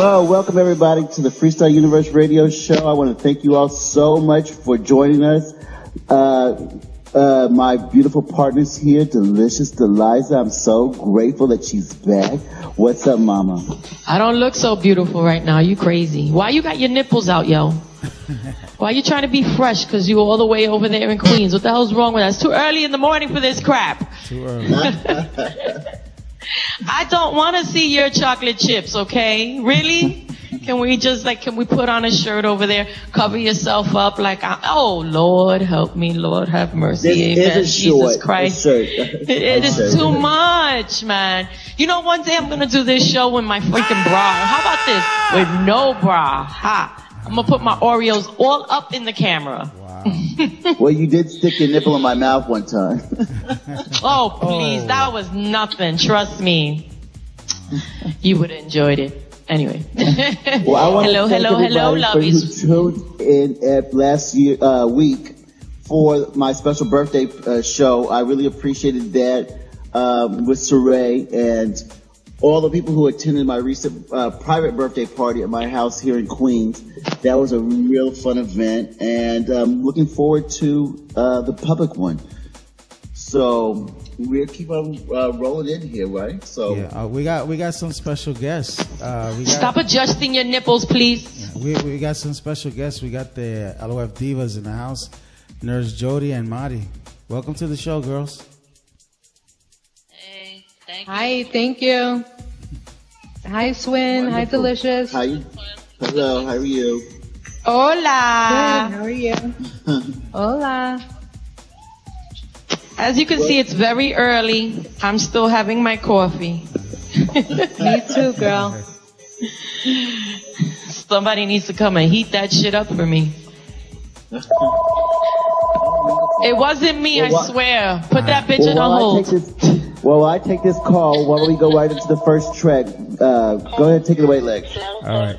Well, welcome everybody to the Freestyle Universe Radio Show. I want to thank you all so much for joining us. My beautiful partners here, Delicious Delisa. I'm so grateful that she's back. What's up, mama? I don't look so beautiful right now. You crazy. Why you got your nipples out, yo? Why you trying to be fresh? Because you all the way over there in Queens. What the hell's wrong with that? It's too early in the morning for this crap. Too early. I don't want to see your chocolate chips, okay? Really? Can we just, can we put on a shirt over there, cover yourself up oh, Lord, help me, Lord, have mercy, this amen, is Jesus Christ. It is too much, man. You know, one day I'm going to do this show in my freaking bra. How about this? With no bra. Ha. I'm going to put my Oreos all up in the camera. Wow. Well, you did stick your nipple in my mouth one time. Oh, please, that was nothing. Trust me. You would have enjoyed it. Anyway. Well, I want to thank everybody lovies. who tuned in at last week for my special birthday show. I really appreciated that with Saray and all the people who attended my recent private birthday party at my house here in Queens. That was a real fun event, and I'm looking forward to the public one. So we'll keep on rolling in here, right? So yeah, we got some special guests. Stop adjusting your nipples, please. Yeah, we got some special guests. We got the Lof Divas in the house, Nurse Jody and Mari. Welcome to the show, girls. Hey, thank you. Hi, thank you. Hi, Swin. Wonderful. Hi, Delicious. How you? Hello, how are you? Hola. Good. How are you? Hola. As you can see, it's very early. I'm still having my coffee. Me too, girl. Somebody needs to come and heat that shit up for me. It wasn't me, I swear. Put that bitch in a hold. While I take this call, why don't we go right into the first track? Go ahead and take it away, Lex. All right.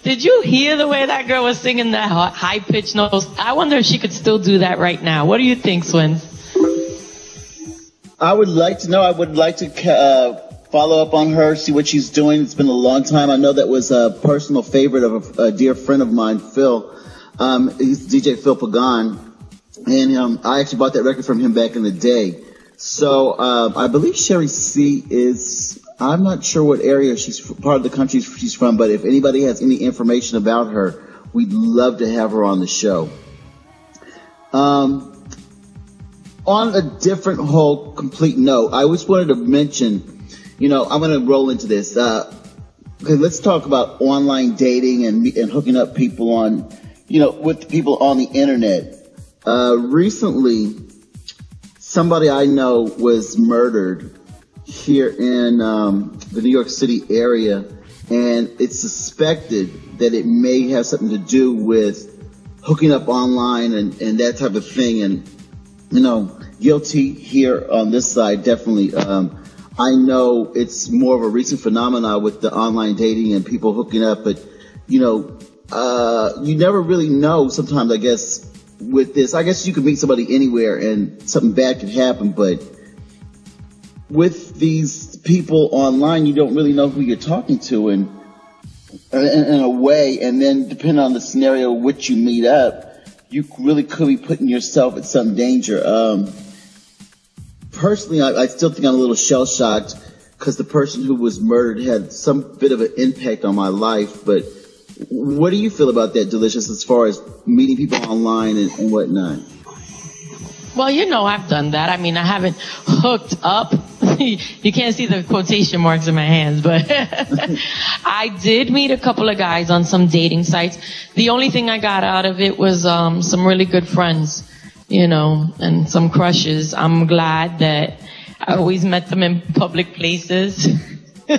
Did you hear the way that girl was singing that high-pitched notes? I wonder if she could still do that right now. What do you think, Swins? I would like to know. I would like to follow up on her, see what she's doing. It's been a long time. I know that was a personal favorite of a dear friend of mine, Phil. He's DJ Phil Pagan. And I actually bought that record from him back in the day. So I believe Sherry C is... I'm not sure what area part of the country she's from, but if anybody has any information about her, we'd love to have her on the show. On a different whole complete note, I just wanted to mention, I'm going to roll into this. Okay, let's talk about online dating and hooking up people on, with people on the internet. Recently, somebody I know was murdered here in the New York City area, and it's suspected that it may have something to do with hooking up online and that type of thing. And, guilty here on this side, definitely. I know it's more of a recent phenomenon with the online dating and people hooking up, but, you never really know sometimes, I guess, with this. I guess you could meet somebody anywhere and something bad could happen, but with these people online, you don't really know who you're talking to in a way, and then depending on the scenario which you meet up, you really could be putting yourself at some danger. Personally, I still think I'm a little shell-shocked because the person who was murdered had some bit of an impact on my life, but what do you feel about that, Delicious, as far as meeting people online and whatnot? Well, I've done that. I mean, I haven't hooked up. You can't see the quotation marks in my hands, but I did meet a couple of guys on some dating sites. The only thing I got out of it was some really good friends, and some crushes. I'm glad that I always met them in public places. I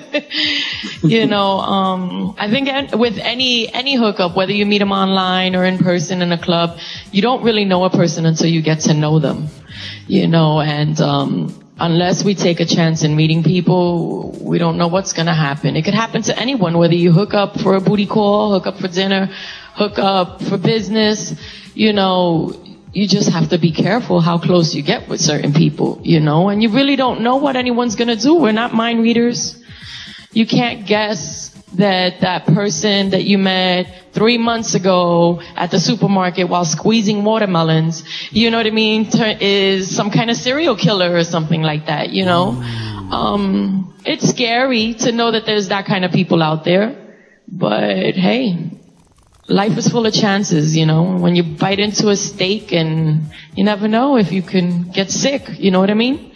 think with any hookup, whether you meet them online or in person in a club, you don't really know a person until you get to know them, and unless we take a chance in meeting people, we don't know what's going to happen. It could happen to anyone, whether you hook up for a booty call, hook up for dinner, hook up for business, you just have to be careful how close you get with certain people, and you really don't know what anyone's going to do. We're not mind readers. You can't guess that person that you met 3 months ago at the supermarket while squeezing watermelons, is some kind of serial killer or something like that, It's scary to know that there's that kind of people out there, but hey, life is full of chances, you know. When you bite into a steak, and you never know if you can get sick, you know what I mean?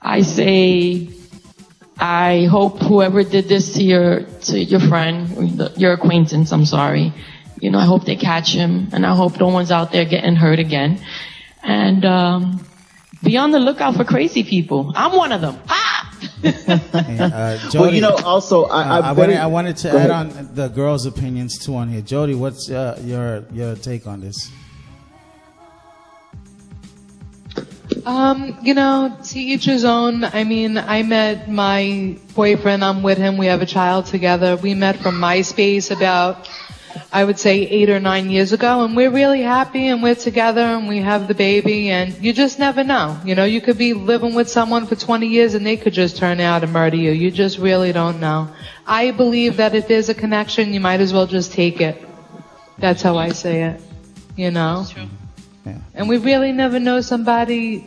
I say, I hope whoever did this to your friend, your acquaintance, I'm sorry, you know, I hope they catch him, and I hope no one's out there getting hurt again. And be on the lookout for crazy people. I'm one of them. Jody, well, you know, also, I wanted to add on the girls' opinions too on here. Jody, what's your take on this? You know, to each his own. I mean, I met my boyfriend. I'm with him. We have a child together. We met from MySpace about, I would say, 8 or 9 years ago, and we're really happy, and we're together, and we have the baby, and you just never know. You know, you could be living with someone for 20 years, and they could just turn out and murder you. You just really don't know. I believe that if there's a connection, you might as well just take it. That's how I say it. You know? That's true. Yeah. And we really never know somebody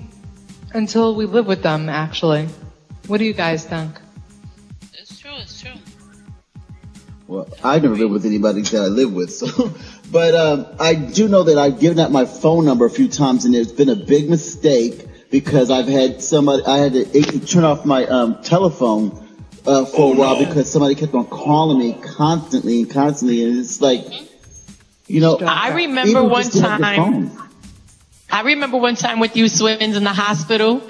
until we live with them, actually. What do you guys think? It's true, it's true. Well, I never lived with anybody that I live with, so. But I do know that I've given out my phone number a few times, and there's been a big mistake because I had to turn off my telephone for a while because somebody kept on calling me constantly, and it's like, you know. I remember one time. I remember one time with you, Swins, in the hospital.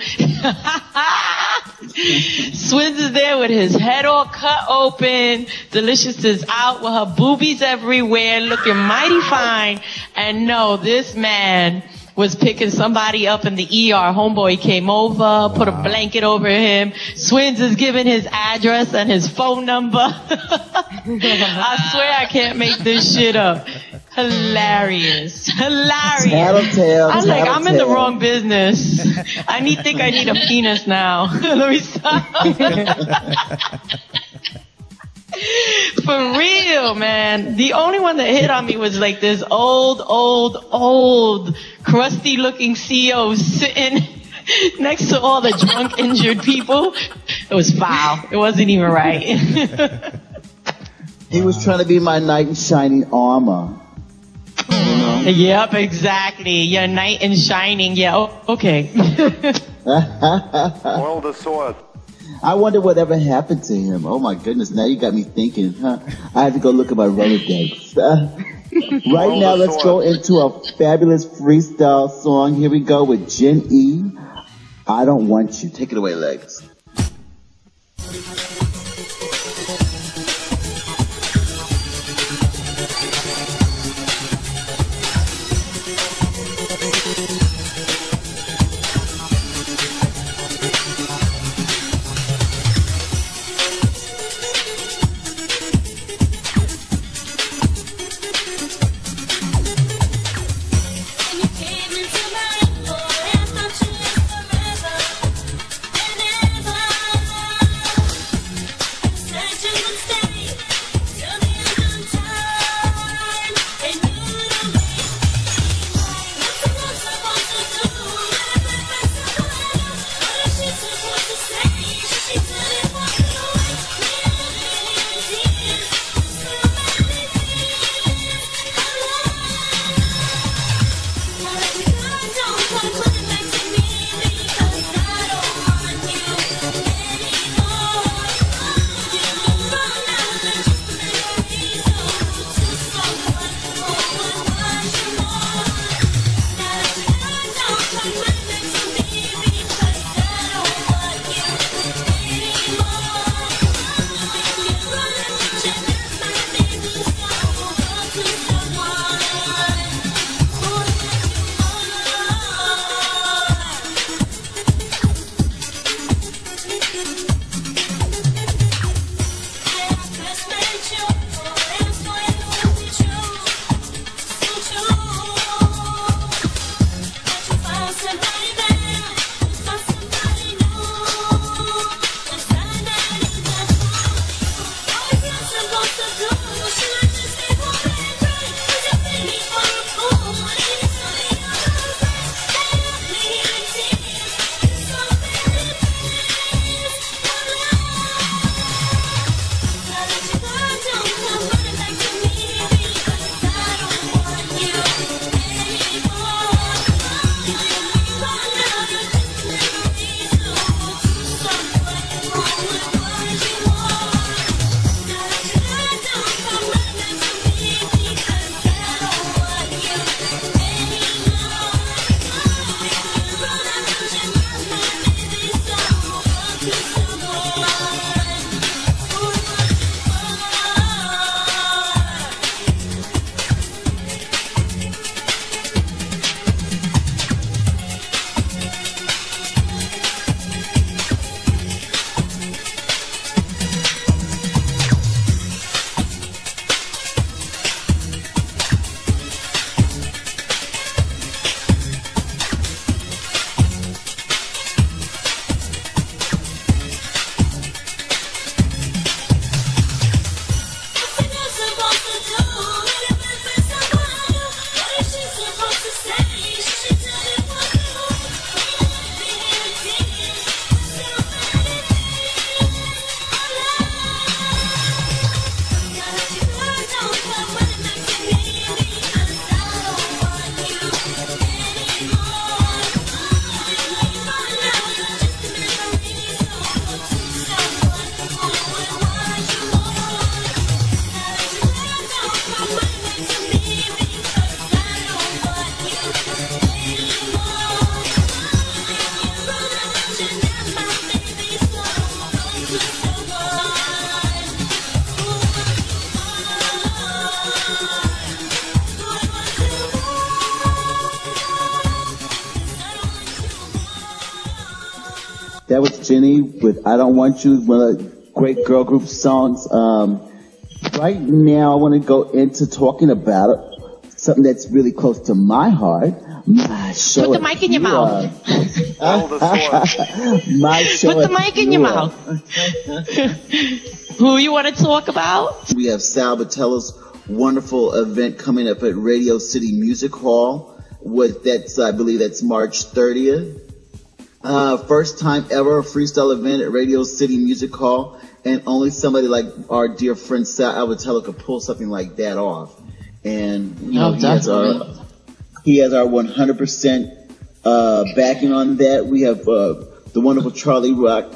Swins is there with his head all cut open. Delicious is out with her boobies everywhere, looking mighty fine. And no, this man was picking somebody up in the ER. Homeboy came over, put a blanket over him. Swins is giving his address and his phone number. I swear I can't make this shit up. Hilarious. I was like, I'm in the wrong business. I think I need a penis now. Let me stop. For real, man. The only one that hit on me was like this old, crusty looking CEO sitting next to all the drunk, injured people. It was foul. It wasn't even right. He was trying to be my knight in shining armor. Yep, exactly. Your knight in shining. Yeah, okay. Well, the sword. I wonder whatever happened to him. Oh my goodness, now you got me thinking, huh? I have to go look at my Rolodex. Right now, let's go into a fabulous freestyle song. Here we go with Jen E. I Don't Want You. Take it away, Legs. Came into my life, boy, I thought you lived forever. And That was Jenny with I Don't Want You, one of the great girl group songs. Right now, I want to go into talking about something that's really close to my heart. My show. Put the mic in your mouth. My show. Put the mic in your mouth. Who you want to talk about? We have Sal Batello's wonderful event coming up at Radio City Music Hall. I believe that's March 30th. First time ever a freestyle event at Radio City Music Hall, and only somebody like our dear friend Sal Albatello could pull something like that off. And he has our 100% backing on that. We have the wonderful Charlie Rock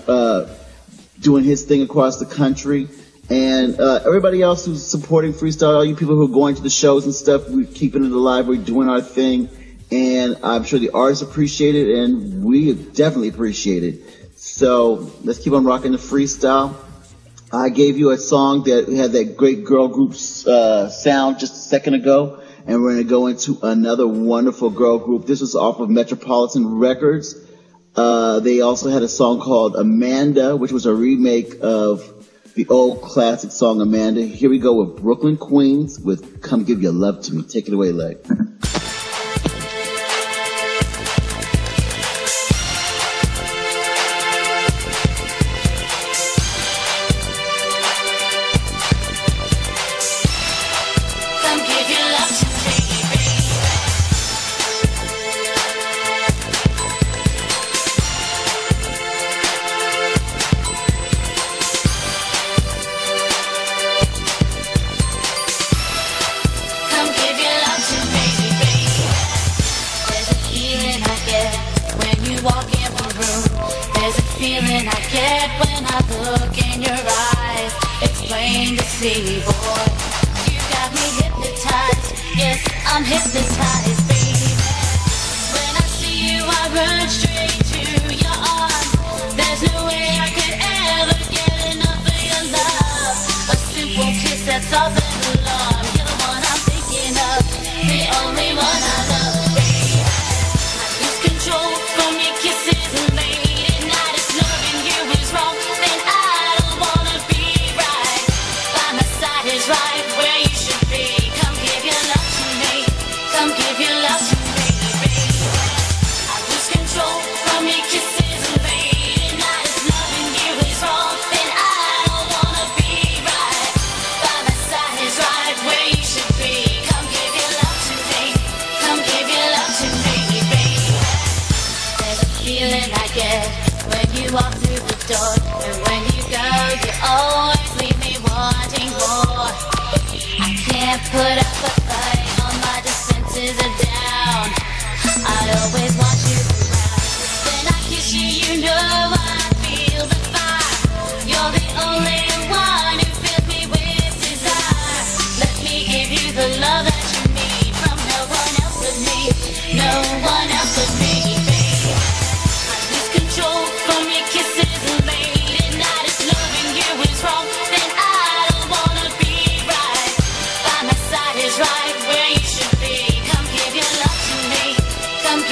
doing his thing across the country, and everybody else who's supporting freestyle. All you people who are going to the shows and stuff, we're keeping it alive. We're doing our thing. And I'm sure the artists appreciate it, and we definitely appreciate it. So let's keep on rocking the freestyle. I gave you a song that had that great girl group sound just a second ago, and we're going to go into another wonderful girl group. This was off of Metropolitan Records. They also had a song called Amanda, which was a remake of the old classic song Amanda. Here we go with Brooklyn Queens with Come Give Your Love to Me. Take it away, Leg.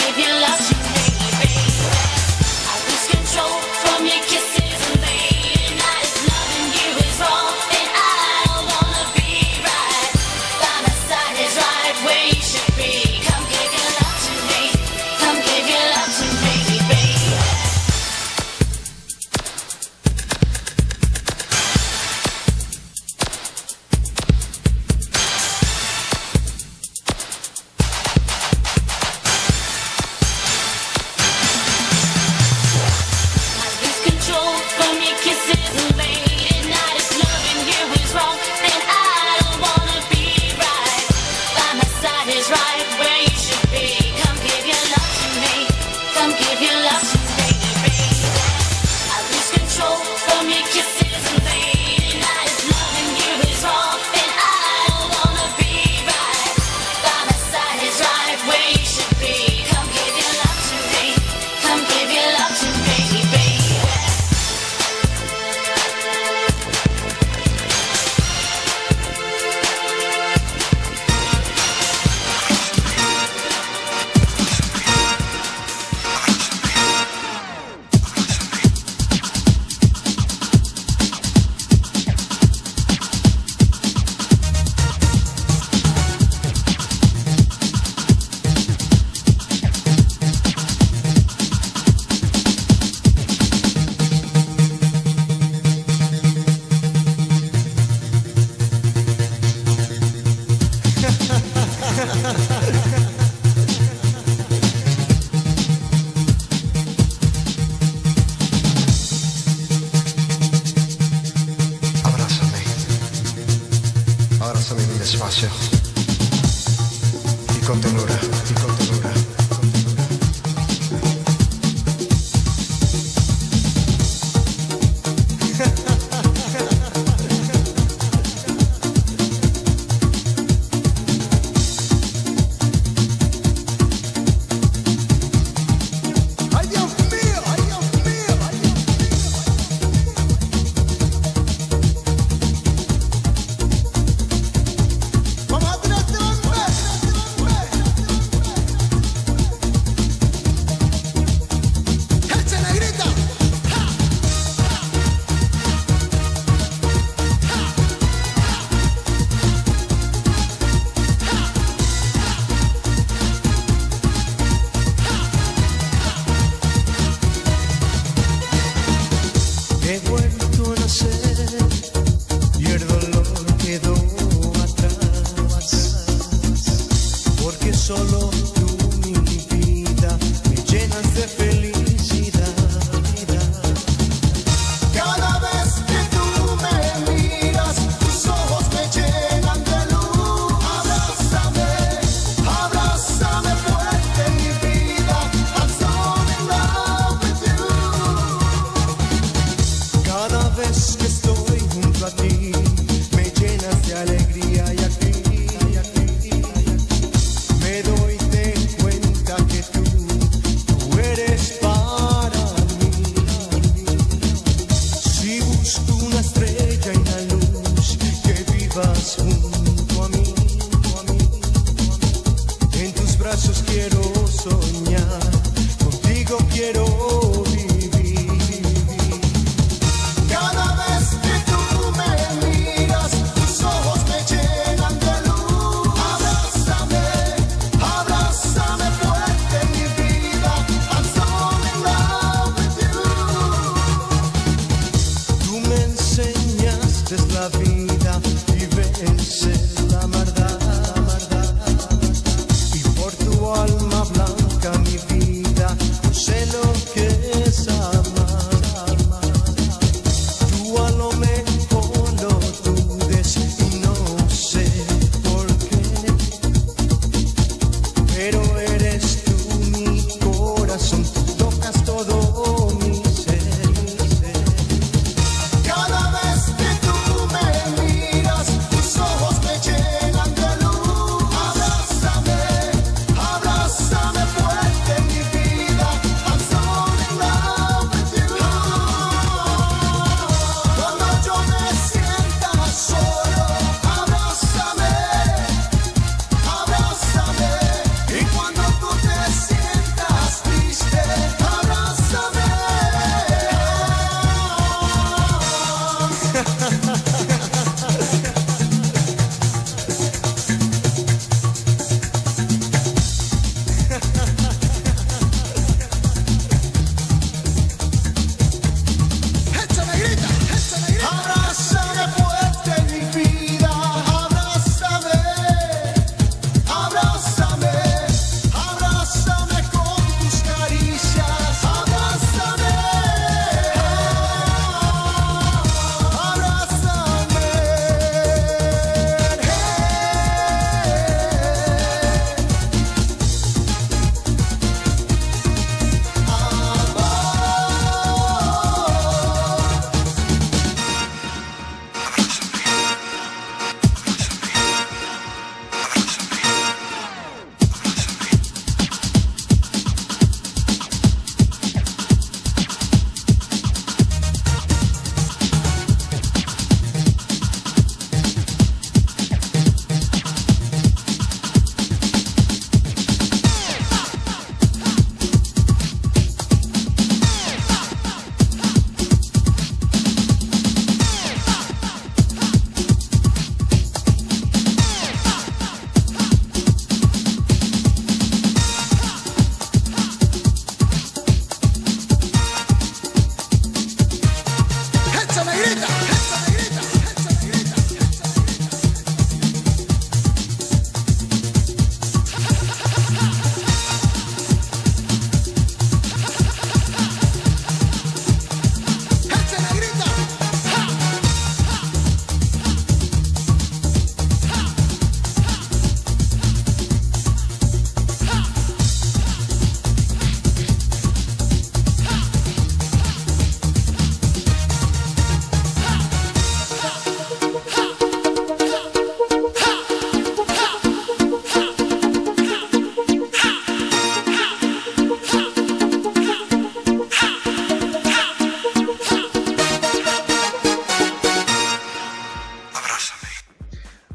Give your quiero soñar, contigo quiero vivir. Cada vez que tú me miras, tus ojos me llenan de luz. Abrázame, abrázame fuerte mi vida, I'm so in love with you. Tú me enseñaste la vida y vencer la maldad. Y por tu alma blanca mi vida, no sé lo que es amar. Tú a lo mejor lo dudes y no sé por qué, pero eres tú mi corazón, tocas todo mi ser. Cada vez que tú me miras, tus ojos me llenan de luz. Abrázame, abrázame fuerte mi vida, I'm so in love with you. Cuando yo me sienta solo, abrázame, abrázame. Y cuando tú te sientas triste, abrázame. Abrázame fuerte mi vida, abrázame, abrázame, abrázame con tus caricias, abrázame, abrázame.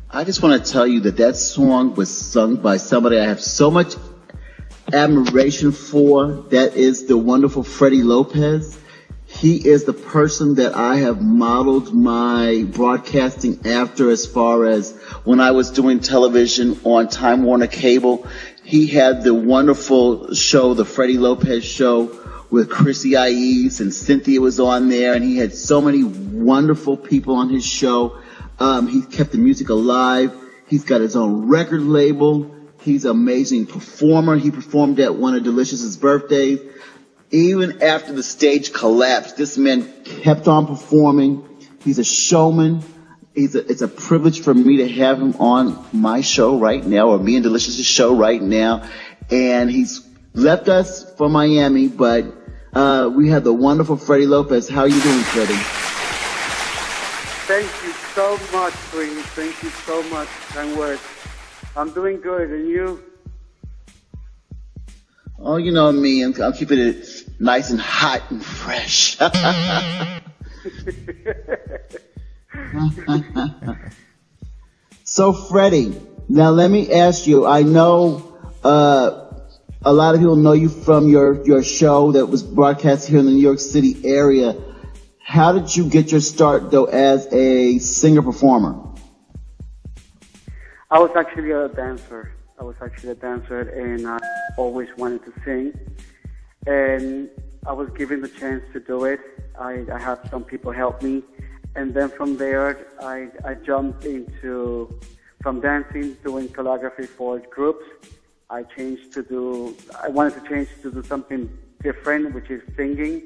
I just want to tell you that that song was sung by somebody I have so much admiration for. That is the wonderful Freddy Lopez. He is the person that I have modeled my broadcasting after, as far as when I was doing television on Time Warner Cable. He had the wonderful show, the Freddy Lopez Show, with Chrissy Ives, and Cynthia was on there, and he had so many wonderful people on his show. He kept the music alive. He's got his own record label. He's an amazing performer. He performed at one of Delicious's birthdays. Even after the stage collapsed, this man kept on performing. He's a showman. It's a privilege for me to have him on my show right now, or me and Delicious' show right now. And he's left us for Miami, but we have the wonderful Freddy Lopez. How are you doing, Freddie? Thank you so much, Swins. Thank you so much. Kind words. I'm doing good, and you? Oh, you know me. I'm keeping it nice and hot and fresh. So, Freddie, now let me ask you. I know a lot of people know you from your show that was broadcast here in the New York City area. How did you get your start, though, as a singer-performer? I was actually a dancer. And I always wanted to sing. And I was given the chance to do it. I had some people help me. And then from there, I jumped from dancing, doing choreography for groups. I wanted to change to do something different, which is singing.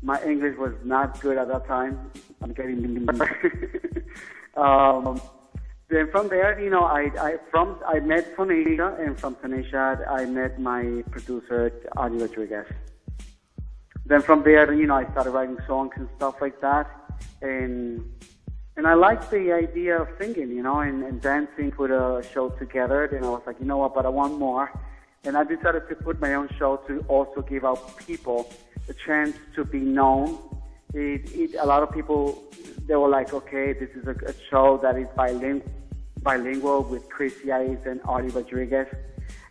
My English was not good at that time. I'm getting Then from there, I met Tunisia, and from Tunisia, I met my producer, Adi Rodriguez. Then from there, I started writing songs and stuff like that, and I liked the idea of singing, and dancing, put a show together. Then I was like, you know what, but I want more, and I decided to put my own show to also give out people the chance to be known. A lot of people, they were like, okay, this is a show that is bilingual with Chrissy Ice and Adi Rodriguez.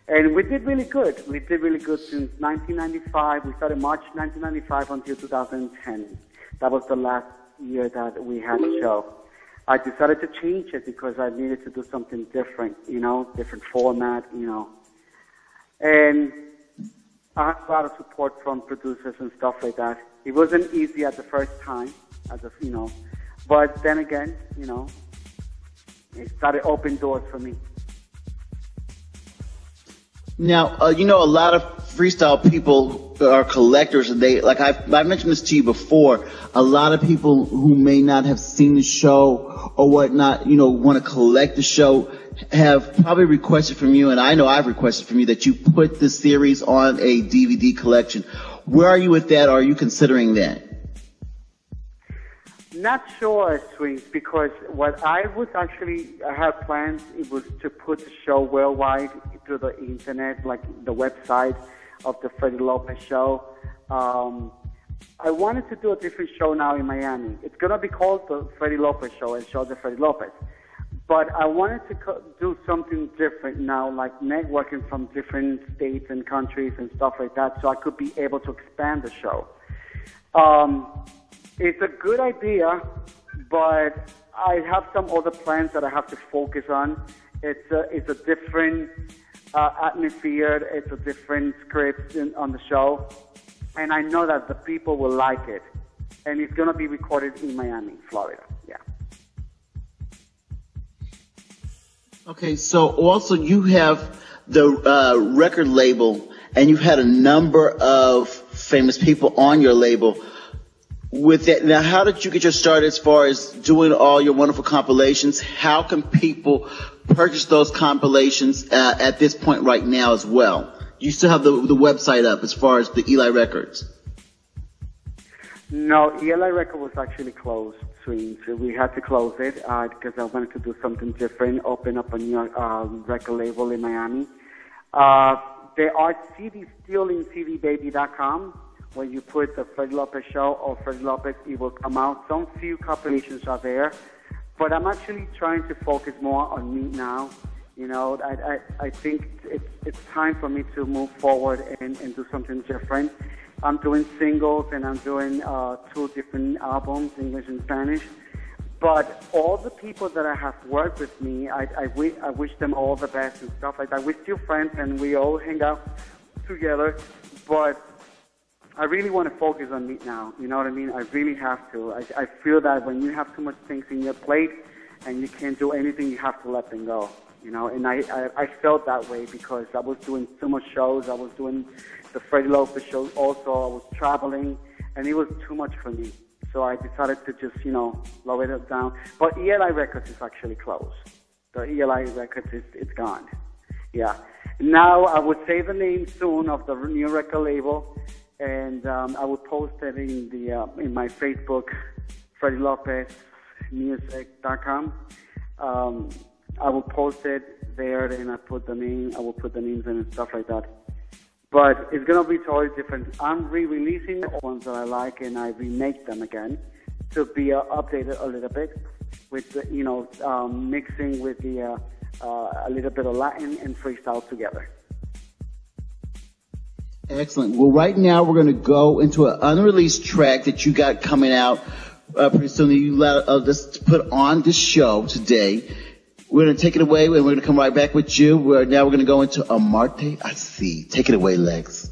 And we did really good. We did really good since 1995. We started March 1995 until 2010. That was the last year that we had a show. I decided to change it because I needed to do something different, different format, And I had a lot of support from producers and stuff like that. It wasn't easy at the first time, but then again, it started opening doors for me. Now, a lot of freestyle people are collectors, and I mentioned this to you before. A lot of people who may not have seen the show or whatnot, want to collect the show, have probably requested from you, and I know I've requested from you that you put the series on a DVD collection. Where are you with that? Or are you considering that? Not sure, Swins, because what I had plans, it was to put the show worldwide through the internet, like the website of the Freddie Lopez show. I wanted to do a different show now in Miami. It's going to be called the Freddie Lopez show and show the Freddie Lopez. But I wanted to do something different now, like networking from different states and countries and stuff like that, so I could be able to expand the show. It's a good idea, but I have some other plans that I have to focus on. It's a different atmosphere. It's a different script on the show, and I know that the people will like it. And it's going to be recorded in Miami, Florida. Yeah. Okay, so also you have the record label, and you've had a number of famous people on your label. With that, now, how did you get your start as far as doing all your wonderful compilations? How can people purchase those compilations at this point right now as well? You still have the website up as far as the Eli Records? No, Eli Record was actually closed, Swins. We had to close it because I wanted to do something different, open up a new record label in Miami. There are CDs still in cdbaby.com. When you put the Freddie Lopez show or Freddie Lopez, it will come out. Some few compilations are there, but I'm actually trying to focus more on me now. I think it's time for me to move forward and do something different. I'm doing singles and I'm doing 2 different albums, English and Spanish. But all the people that I have worked with me, I wish them all the best and stuff like that. We're still friends and we all hang out together, but I really want to focus on me now. You know what I mean? I really have to. I feel that when you have too much things in your plate and you can't do anything, you have to let them go. And I felt that way because I was doing so much shows. I was doing the Freddie Lopez show also. I was traveling, and it was too much for me. So I decided to just, lower it down. But ELI Records is actually closed. The ELI Records it's gone. Yeah. Now I would say the name soon of the new record label. And I will post it in my Facebook, FreddyLopezMusic.com. I will post it there, and I will put the names in and stuff like that. But it's gonna be totally different. I'm re-releasing the ones that I like, and I remake them again to be updated a little bit with the, mixing with the a little bit of Latin and freestyle together. Excellent. Well, right now we're going to go into an unreleased track that you got coming out pretty soon that you let us put on this show today. We're going to take it away and we're going to come right back with you. Now we're going to go into Amarte Así. Take it away, Lex.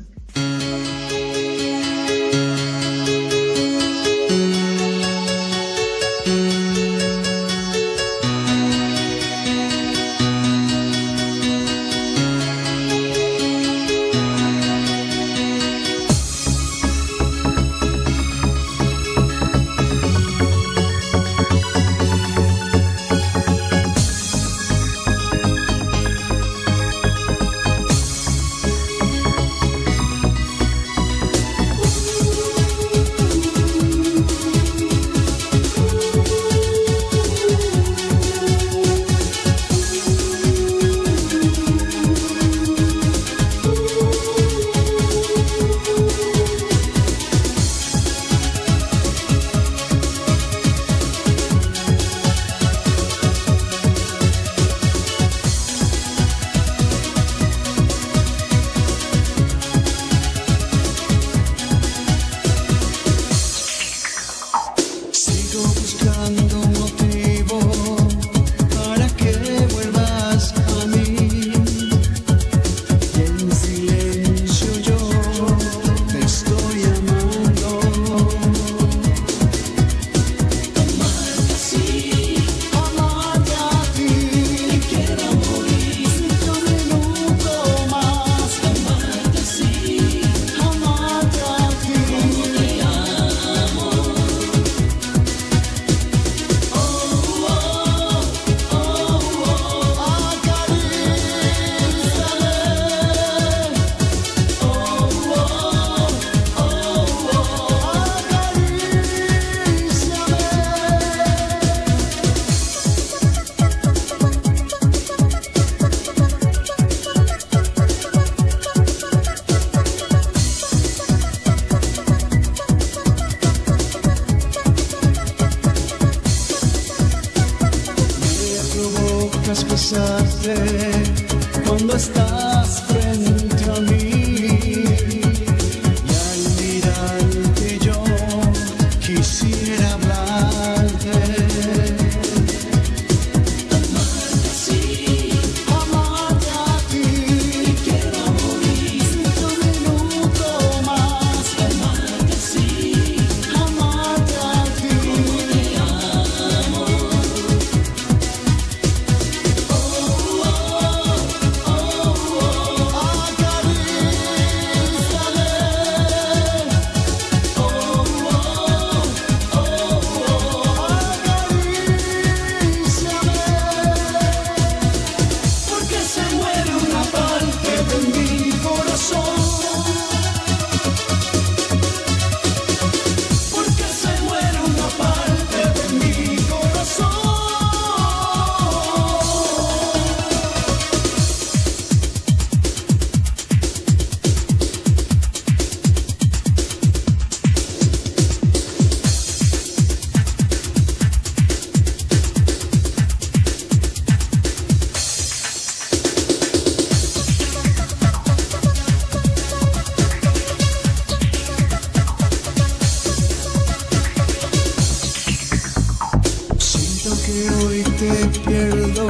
Cuando estás frente a mí y al mirarte yo quisiera hablarte. Amarte así, amarte a ti, quiero morir un minuto más. Amarte así, amarte a ti, te amo. Que hoy te pierdo,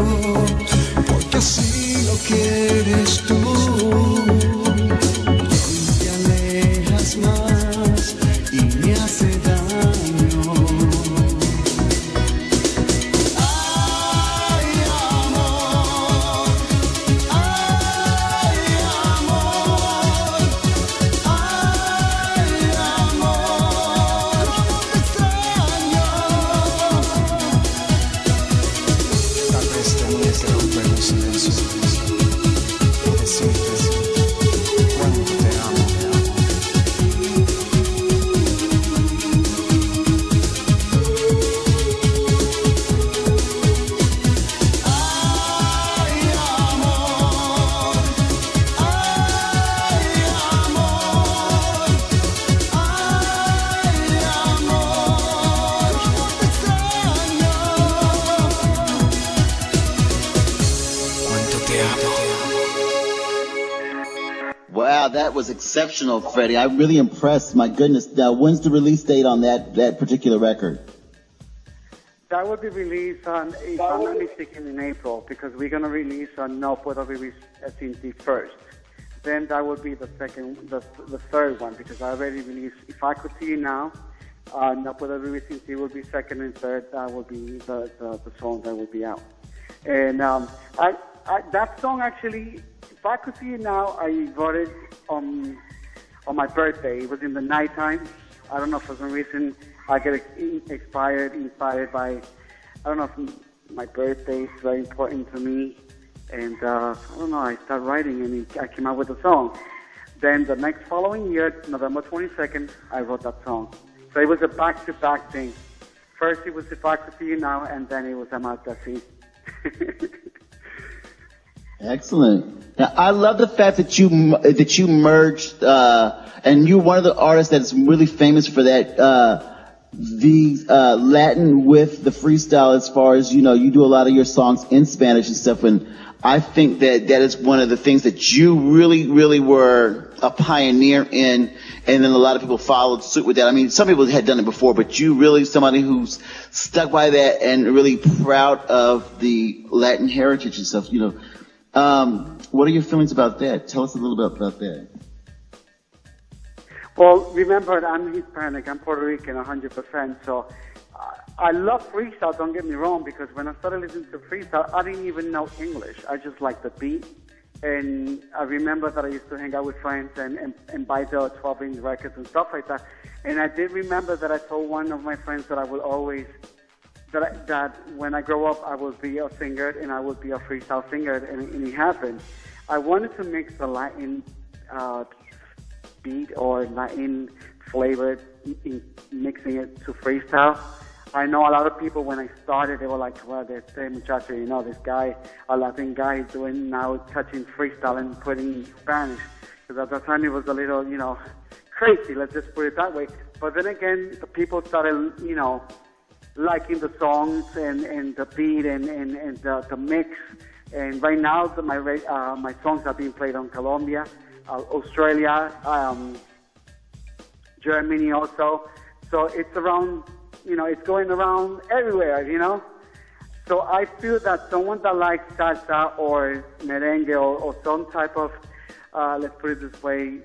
porque así lo quieres tú. Y hoy te alejas más y me hace daño. Ay, amor, ay, amor, ay, amor, cómo te extraño. Tal vez te moleste romper los silencios. ¿Qué sientes? that was exceptional, Freddie. I'm really impressed. My goodness. Now, when's the release date on that particular record? That will be released on, if I'm not mistaken, in April, because we're going to release on No Puedo Vivir Sin Ti first. Then that will be the third one, because I already released If I Could See You Now. No Puedo Vivir Sin Ti will be second, and third that will be the song that will be out. And that song actually, If I Could See You Now, I wrote it on my birthday. It was in the nighttime. I don't know, for some reason I get inspired by, I don't know if my birthday is very important to me. And I don't know, I started writing and I came out with a song. Then the next following year, November 22nd, I wrote that song. So it was a back-to-back thing. First it was If I Could See You Now, and then it was Amarte Así. Excellent. Now, I love the fact that you merged, and you're one of the artists that's really famous for that, the Latin with the freestyle, as far as, you do a lot of your songs in Spanish and stuff, and I think that is one of the things that you really, really were a pioneer in, and then a lot of people followed suit with that. I mean, some people had done it before, but you really somebody who's stuck by that and really proud of the Latin heritage and stuff, What are your feelings about that? Tell us a little bit about that. Well, remember, I'm Hispanic, I'm Puerto Rican 100%, so I love freestyle, don't get me wrong, because when I started listening to freestyle, I didn't even know English. I just liked the beat. And I remember that I used to hang out with friends and buy the 12-inch records and stuff like that. And I did remember that I told one of my friends that I will always, that when I grow up, I will be a singer and I will be a freestyle singer, and it happened. I wanted to mix the Latin beat or Latin flavor in mixing it to freestyle. I know a lot of people, when I started, they were like, well, this muchacho, this guy, a Latin guy, is doing now touching freestyle and putting Spanish. Because at that time it was a little, crazy, let's just put it that way. But then again, the people started, liking the songs and the beat and the mix. And right now, my songs are being played on Colombia, Australia, Germany also. So it's around, it's going around everywhere, So I feel that someone that likes salsa or merengue or some type of, let's put it this way,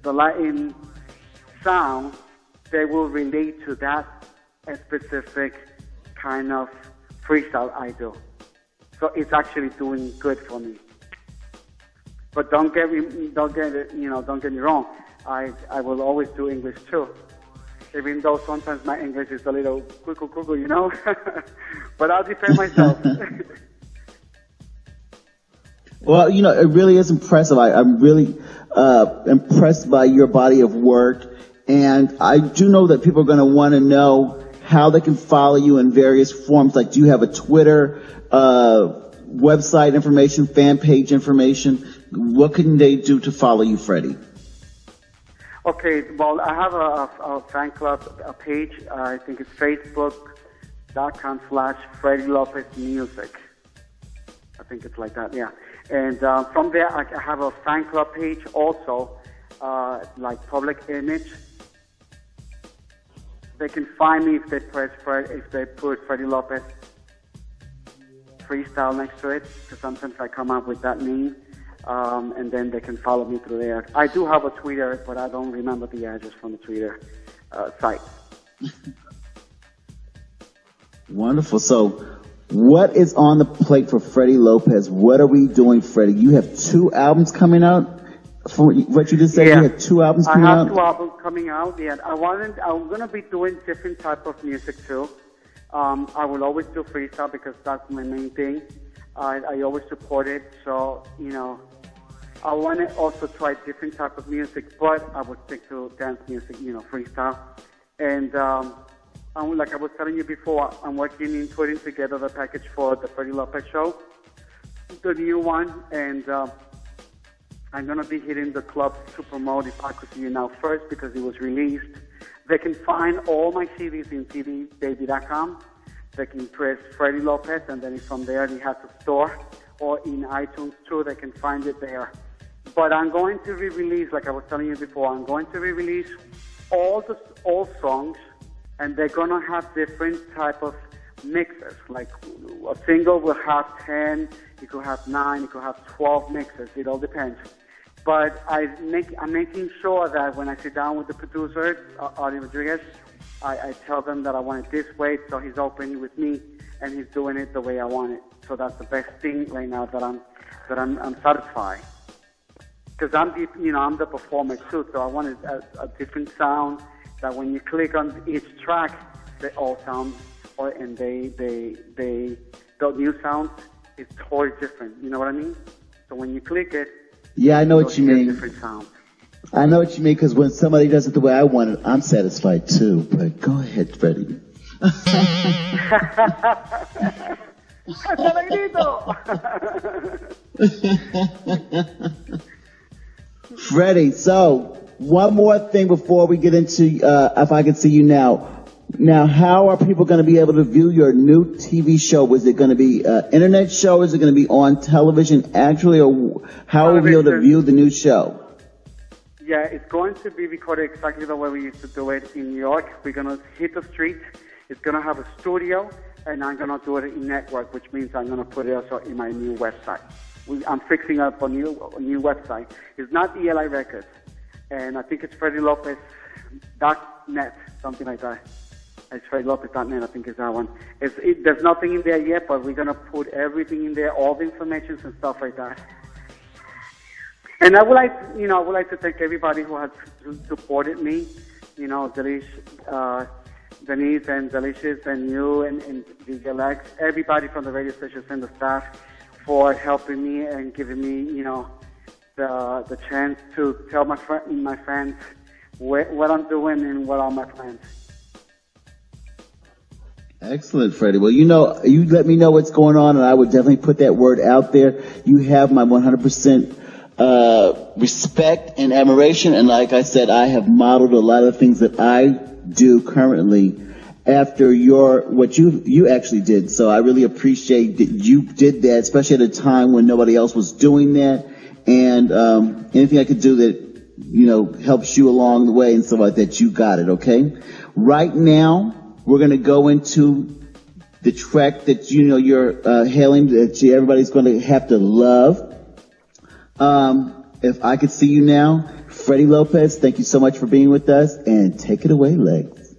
the Latin sound, they will relate to that specific kind of freestyle I do. So it's actually doing good for me. But don't get me wrong. I will always do English too. Even though sometimes my English is a little cuckoo, but I'll defend myself. Well, it really is impressive. I'm really impressed by your body of work, and I do know that people are going to want to know how they can follow you in various forms. Like, do you have a Twitter, website information, fan page information? What can they do to follow you, Freddie? Okay, well, I have a fan club page. I think it's facebook.com/Freddy Lopez Music. I think it's like that, yeah. And from there, I have a fan club page also, like Public Image. They can find me if they put Freddie Lopez Freestyle next to it, because sometimes I come up with that name. And then they can follow me through there. I do have a Twitter, but I don't remember the address from the Twitter site. Wonderful. So, what is on the plate for Freddy Lopez? What are we doing, Freddie? You have 2 albums coming out? From what you just said, you have 2 albums coming out? I have 2 albums coming out, yeah. I'm going to be doing different type of music, too. I will always do freestyle because that's my main thing. I always support it, so, I want to also try different type of music, but I would stick to dance music, freestyle. And like I was telling you before, I'm working in putting together the package for the Freddy Lopez show, the new one, and I'm going to be hitting the clubs to promote If I Could See You Now first because it was released. They can find all my CDs in cdbaby.com. They can press Freddy Lopez, and then from there they have the store, or in iTunes too, they can find it there. But I'm going to re-release, like I was telling you before, I'm going to re-release all songs, and they're going to have different type of mixes. Like a single will have 10, it could have 9, it could have 12 mixes. It all depends. But I'm making sure that when I sit down with the producer, Audie Rodriguez, I tell them that I want it this way, so he's open with me, and he's doing it the way I want it. So that's the best thing right now that I'm satisfied. Because I'm the performer too, so I wanted a different sound that when you click on each track, they all sound, and the new sound is totally different. You know what I mean? So when you click it, yeah, I know what you mean. Different sound. I know what you mean, because when somebody does it the way I want it, I'm satisfied too. But go ahead, Freddie. Freddie, so one more thing before we get into If I Can See You Now. Now, how are people going to be able to view your new TV show? Was it going to be an internet show? Is it going to be on television actually? Or how will we be able to view the new show? Yeah, it's going to be recorded exactly the way we used to do it in New York. We're going to hit the street. It's going to have a studio, and I'm going to do it in network, which means I'm going to put it also in my new website. I'm fixing up a new website. It's not ELI Records, and I think it's FreddyLopez.net, something like that. It's FreddyLopez.net, I think is that one. There's nothing in there yet, but we're going to put everything in there, all the information and stuff like that. And I would like to thank everybody who has supported me, Denise and Delicious and you and DJ Alex, everybody from the radio stations and the staff for helping me and giving me, the chance to tell my fans what I'm doing and what are my plans. Excellent, Freddie. Well, you let me know what's going on, and I would definitely put that word out there. You have my 100% respect and admiration, and like I said, I have modeled a lot of things that I do currently after what you actually did. So I really appreciate that you did that, especially at a time when nobody else was doing that, and anything I could do that helps you along the way and stuff like that, you got it. Okay, right now we're going to go into the track that you're hailing, that everybody's going to have to love. If I Could See You Now, Freddie Lopez, thank you so much for being with us, and take it away, Legs.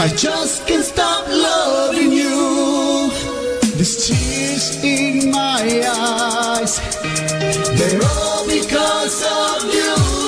I just can't stop loving you. These tears in my eyes, they're all because of you.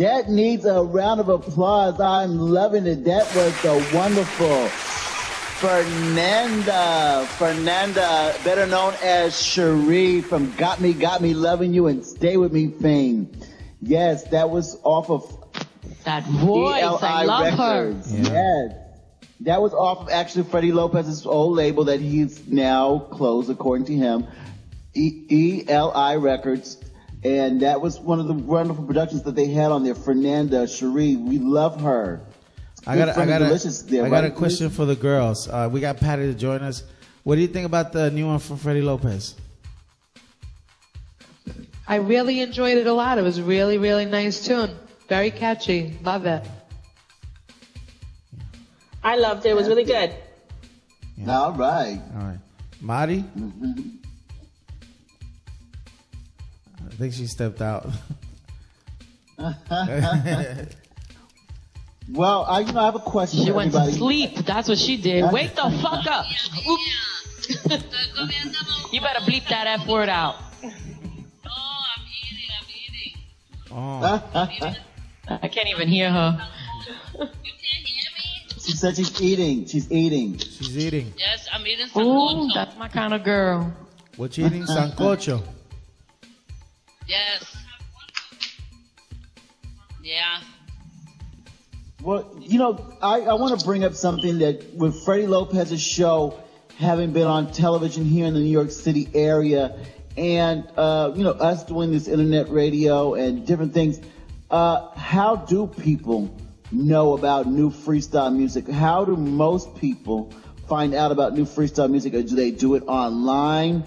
That needs a round of applause. I'm loving it. That was the wonderful Fernanda, better known as Cherie from Got Me Loving You and Stay With Me fame. Yes, that was off of that voice. I love Records. her. Yeah. Yes. That was off of actually Freddie Lopez's old label that he's now closed, according to him, ELI Records. And that was one of the wonderful productions that they had on there. Fernanda, Cherie, we love her. I got a question for the girls. We got Patty to join us. What do you think about the new one from Freddie Lopez? I really enjoyed it a lot. It was a really, really nice tune. Very catchy. Love it. I loved it. It was really good. Yeah. All right. Mari? I think she stepped out. Well, I have a question. She for went everybody. to sleep. That's what she did. Wake the fuck up. You better bleep that F word out. Oh. I can't even hear her. She said she's eating. She's eating. Yes, I'm eating sancocho. Ooh, that's my kind of girl. What you eating? Sancocho. Yes. Yeah. Well, I want to bring up something that with Freddie Lopez's show having been on television here in the New York City area and, us doing this internet radio and different things, how do people know about new freestyle music? How do most people find out about new freestyle music? Or do they do it online?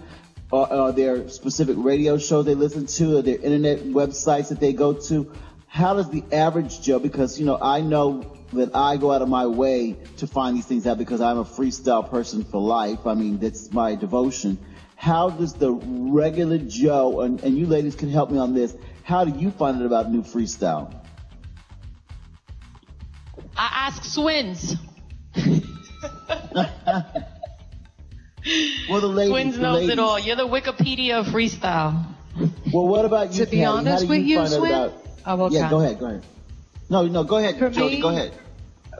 Or are there specific radio shows they listen to? Are there internet websites that they go to? How does the average Joe, because, I know that I go out of my way to find these things out because I'm a freestyle person for life. I mean, that's my devotion. How does the regular Joe, and you ladies can help me on this, how do you find out about new freestyle? I ask Swins. Well, the ladies, Swins knows it all. You're the Wikipedia of freestyle. Well, what about you, To be honest with you, Swin? Oh, okay. Yeah, go ahead. No, go ahead, Jody, go ahead.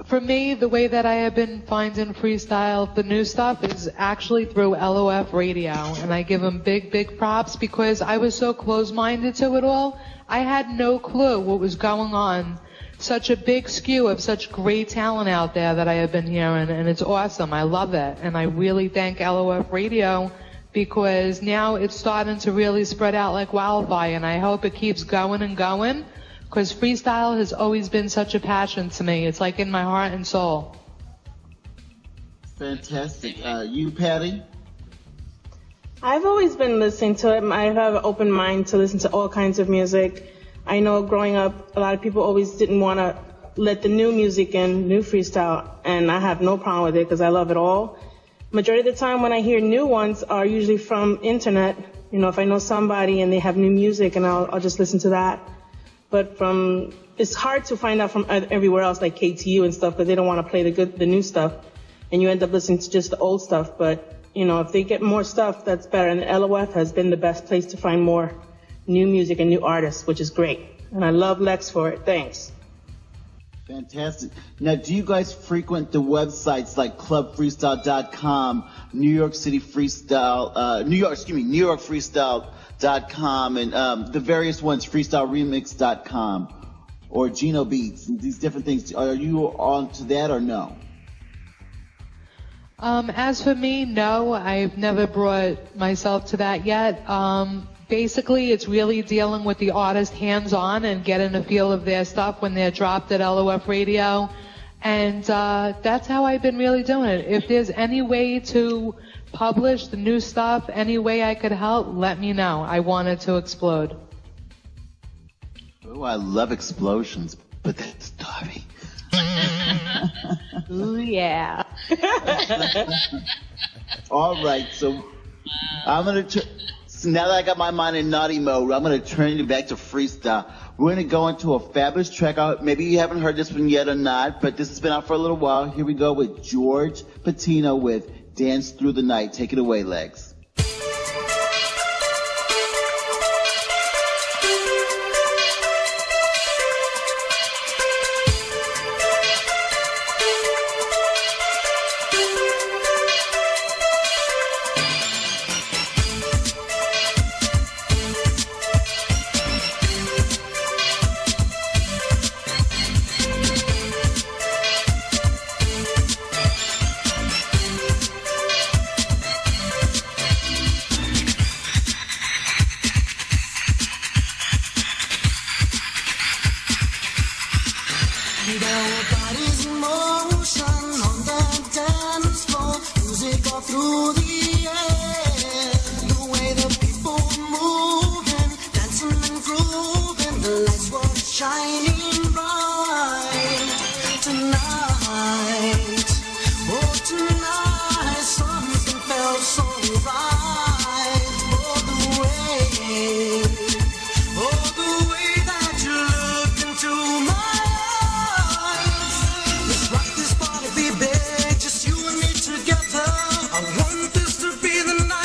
For me, the way that I have been finding freestyle, the new stuff, is actually through LOF Radio. And I give them big, big props because I was so close-minded to it all. I had no clue what was going on. Such a big skew of such great talent out there that I have been hearing, and it's awesome. I love it. And I really thank LOF Radio because now it's starting to really spread out like wildfire, and I hope it keeps going and going. Because freestyle has always been such a passion to me. It's like in my heart and soul. Fantastic. You, Patty? I've always been listening to it. I have an open mind to listen to all kinds of music. I know growing up, a lot of people always didn't want to let the new music in, new freestyle, and I have no problem with it because I love it all. Majority of the time when I hear new ones are usually from internet. If I know somebody and they have new music, and I'll just listen to that. But it's hard to find out from everywhere else, like KTU and stuff, because they don't want to play the new stuff, and you end up listening to just the old stuff. But, if they get more stuff, that's better. And LOF has been the best place to find more new music and new artists, which is great. And I love Lex for it. Thanks. Fantastic. Now, do you guys frequent the websites like clubfreestyle.com, New York Freestyle.com, and the various ones, freestyleremix.com or Geno Beats, and these different things? Are you on to that or no? As for me, no, I've never brought myself to that yet. Basically, it's really dealing with the artist hands-on and getting a feel of their stuff when they're dropped at LOF Radio. And that's how I've been really doing it. If there's any way to publish the new stuff, any way I could help, let me know. I want it to explode. Oh, I love explosions, but that's Darby. Ooh, yeah. All right, so I'm going to... So now that I got my mind in naughty mode, I'm going to turn it back to freestyle. We're going to go into a fabulous track. Maybe you haven't heard this one yet or not, but this has been out for a little while. Here we go with George Patino with Dance Through the Night. Take it away, Legs. There were bodies in motion on the dance floor, music all through the air. The way the people were moving, dancing and grooving, the lights were shining bright. Tonight, oh tonight, something felt so right. Oh the way that you looked into my eyes. Let's rock this party, baby, just you and me together. I want this to be the night.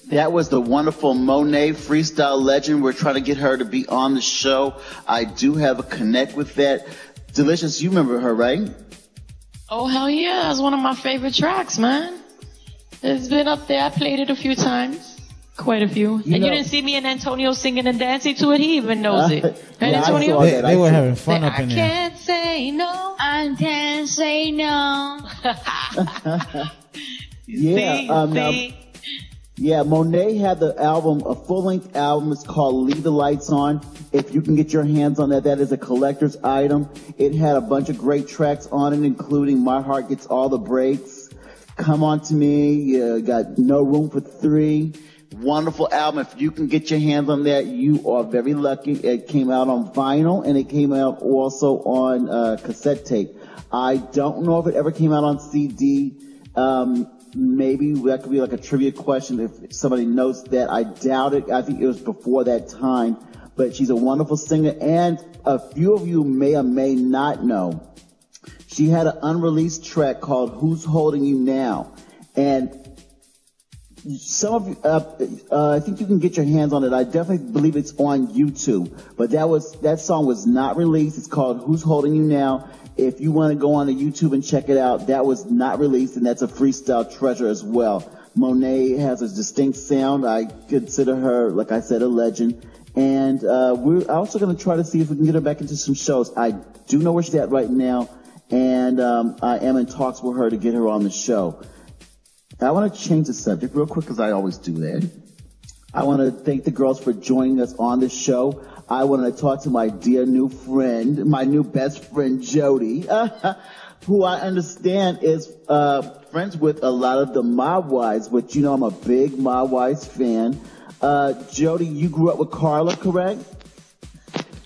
That was the wonderful Monet freestyle legend. We're trying to get her to be on the show. I do have a connect with that. Delicious, you remember her, right? Oh, hell yeah. That's one of my favorite tracks, man. It's been up there. I played it a few times. Quite a few. You didn't see me and Antonio singing and dancing to it? He even knows it. Right, Antonio? They were having fun up in I there. can't say no. I can't say no. Yeah, Monet had the album, a full-length album. It's called Leave the Lights On. If you can get your hands on that, that is a collector's item. It had a bunch of great tracks on it, including My Heart Gets All the Breaks, Come On To Me, you got No Room for Three. Wonderful album. If you can get your hands on that, you are very lucky. It came out on vinyl, and it came out also on cassette tape. I don't know if it ever came out on CD. Maybe that could be like a trivia question if somebody knows that. I doubt it. I think it was before that time. But she's a wonderful singer, and a few of you may or may not know. She had an unreleased track called Who's Holding You Now? And some of you, I think you can get your hands on it. I definitely believe it's on YouTube. But that song was not released. It's called Who's Holding You Now? If you want to go on to YouTube and check it out, that was not released, and that's a freestyle treasure as well. Monet has a distinct sound. I consider her, like I said, a legend. And we're also going to try to see if we can get her back into some shows. I do know where she's at right now, and I am in talks with her to get her on the show. I want to change the subject real quick because I always do that. I want to thank the girls for joining us on the show. I want to talk to my dear new friend, my new best friend, Jody, who I understand is friends with a lot of the Mob Wives, which, you know, I'm a big Mob Wives fan. Jody, you grew up with Carla, correct?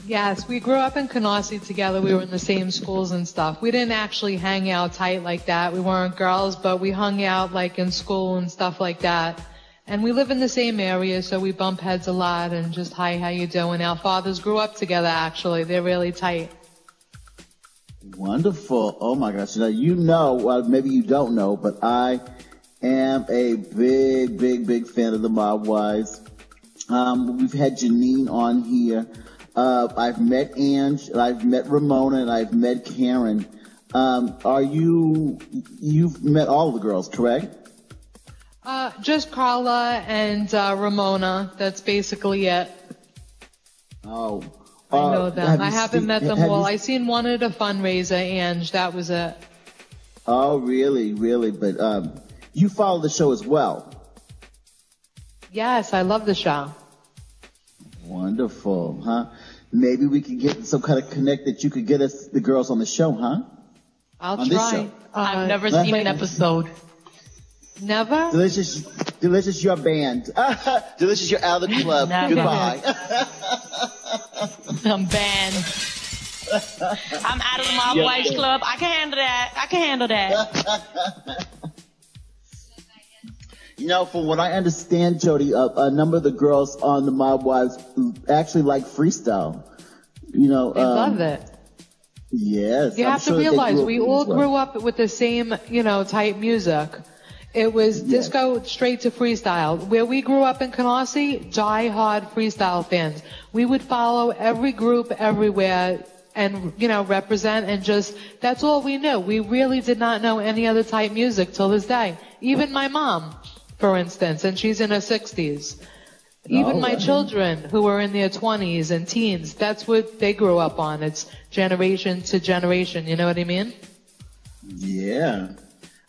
Yes, we grew up in Canarsie together. We were in the same schools and stuff. We didn't actually hang out tight like that. We weren't girls, but we hung out like in school and stuff like that. And we live in the same area, so we bump heads a lot and just, hi, how you doing? Our fathers grew up together, actually. They're really tight. Wonderful. Oh, my gosh. You know, well, maybe you don't know, but I am a big, big, big fan of the Mob Wives. We've had Janine on here. I've met Ange, and I've met Ramona, and I've met Karen. You've met all of the girls, correct? Just Carla and Ramona. That's basically it. Oh. I know them. I haven't met them all. I seen one at a fundraiser, Ange. That was it. Oh, really, really? But you follow the show as well. Yes, I love the show. Wonderful, huh? Maybe we could get some kind of connect that you could get us the girls on the show, huh? I'll on try. This show. I've never seen an episode. Never? Delicious, your band. Delicious, you're out of the club. Never. Goodbye. I'm banned. I'm out of the Mob Wives Club. I can handle that. You know, from what I understand, Jody, a number of the girls on the Mob Wives actually like freestyle. You know, they love it. Yes. You have to realize we all grew up with the same, type music. It was disco straight to freestyle. Where we grew up in Canarsie, die-hard freestyle fans. We would follow every group everywhere and, represent and that's all we knew. We really did not know any other type music till this day. Even my mom, for instance, and she's in her 60s. Even my children who are in their 20s and teens, that's what they grew up on. It's generation to generation, you know what I mean? Yeah.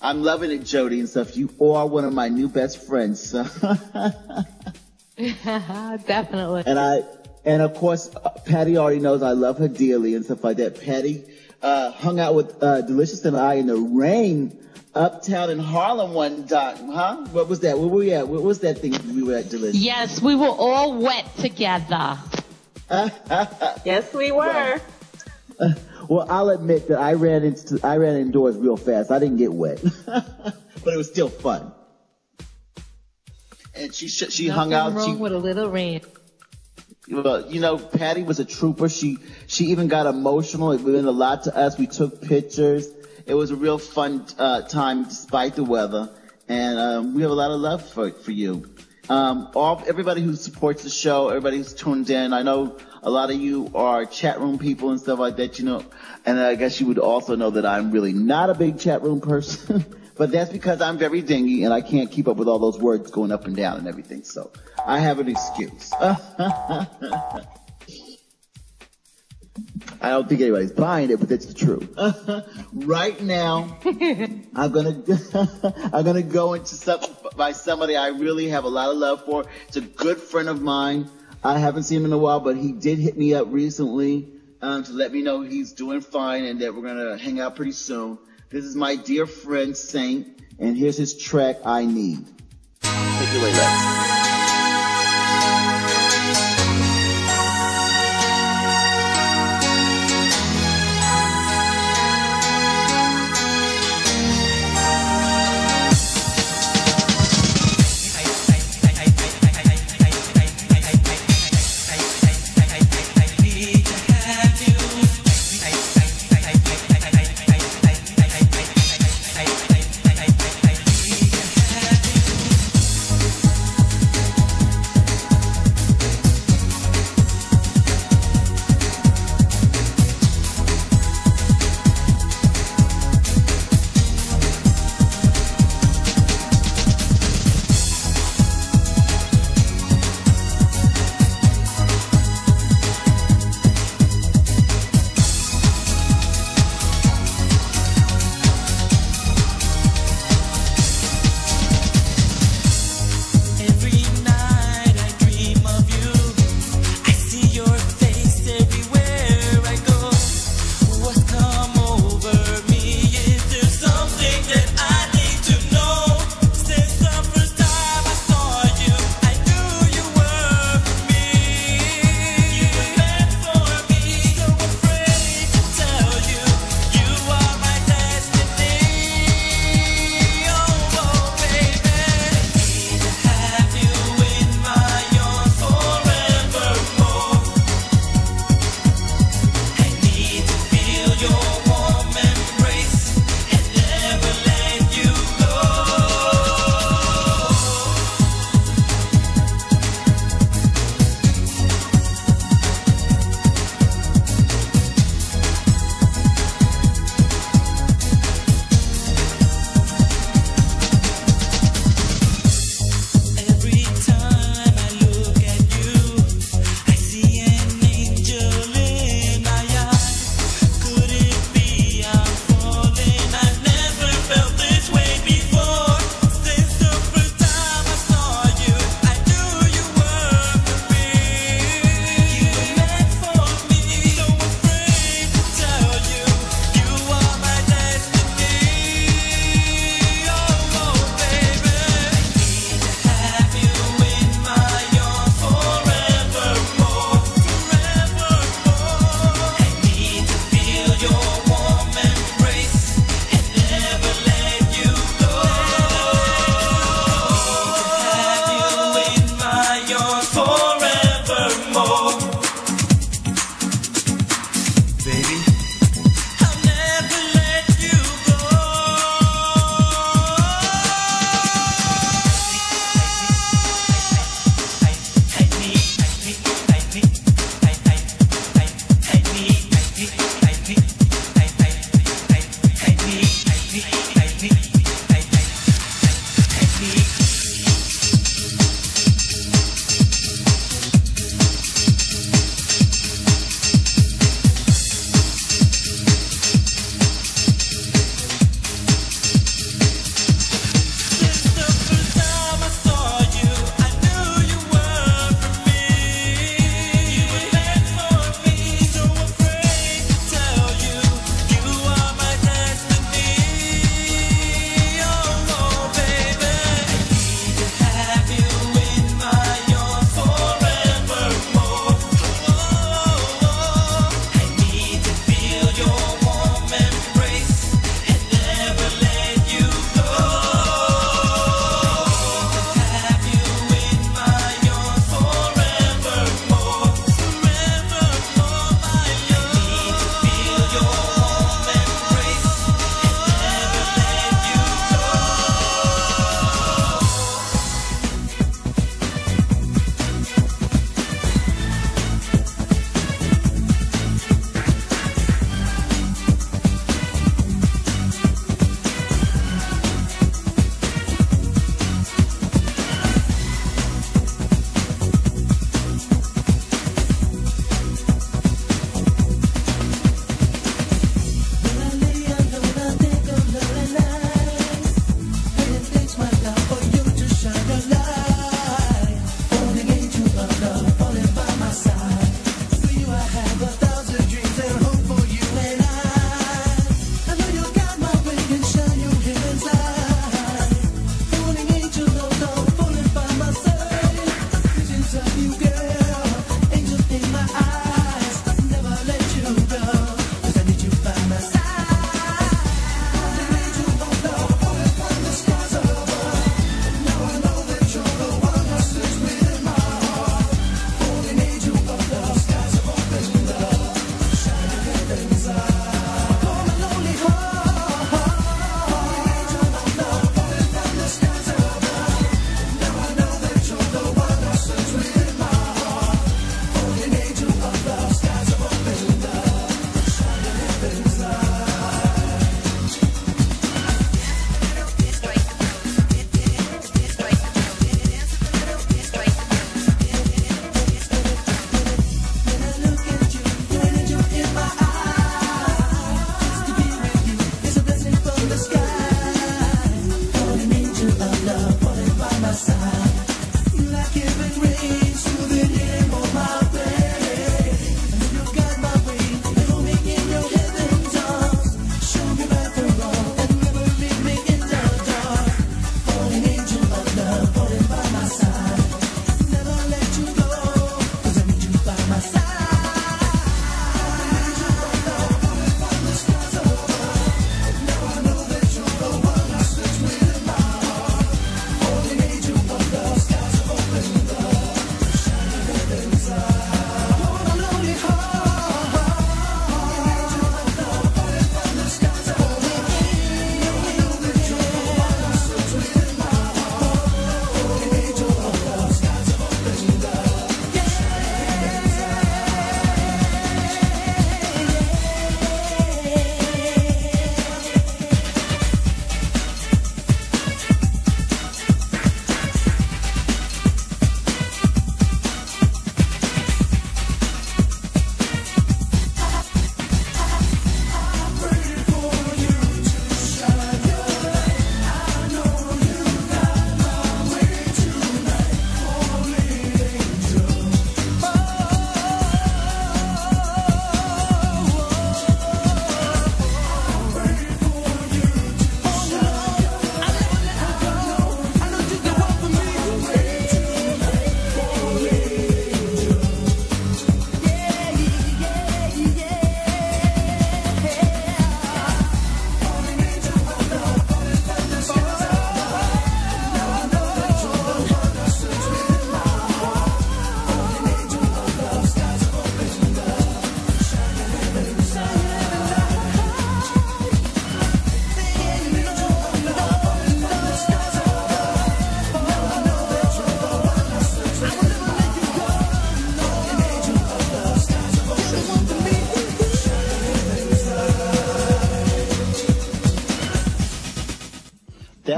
I'm loving it, Jody, and stuff. You are one of my new best friends. So. Definitely. And of course, Patty already knows I love her dearly and stuff like that. Patty hung out with Delicious and I in the rain uptown in Harlem one time, huh? What was that? Where were we at? What was that thing we were at, Delicious? Yes, we were all wet together. Yes, we were. Well, I'll admit that I ran indoors real fast. I didn't get wet, but it was still fun. And she hung out. Nothing wrong with a little rain. Well, Patty was a trooper. She even got emotional. It meant a lot to us. We took pictures. It was a real fun time despite the weather, and we have a lot of love for you. Everybody who supports the show, everybody who's tuned in. I know a lot of you are chat room people and stuff like that, and I guess you would also know that I'm really not a big chat room person, but that's because I'm very dingy and I can't keep up with all those words going up and down and everything, so I have an excuse. I don't think anybody's buying it, but that's the truth. Right now, I'm gonna go into something by somebody I really have a lot of love for. It's a good friend of mine. I haven't seen him in a while, but he did hit me up recently to let me know he's doing fine and that we're gonna hang out pretty soon. This is my dear friend Saint, and here's his track, I Need. Take it away, Lex.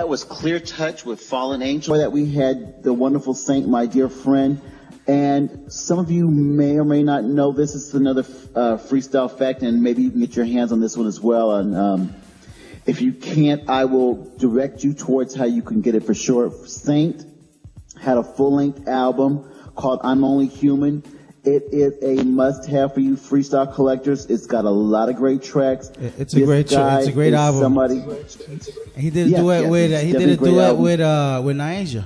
that was Clear Touch with Fallen Angel. That we had the wonderful Saint, my dear friend. And some of you may or may not know this. Is another freestyle fact, and maybe you can get your hands on this one as well. And if you can't, I will direct you towards how you can get it for sure. Saint had a full-length album called I'm Only Human. It is a must-have for you freestyle collectors. It's got a lot of great tracks. It's a great album. He did a duet with Niasia.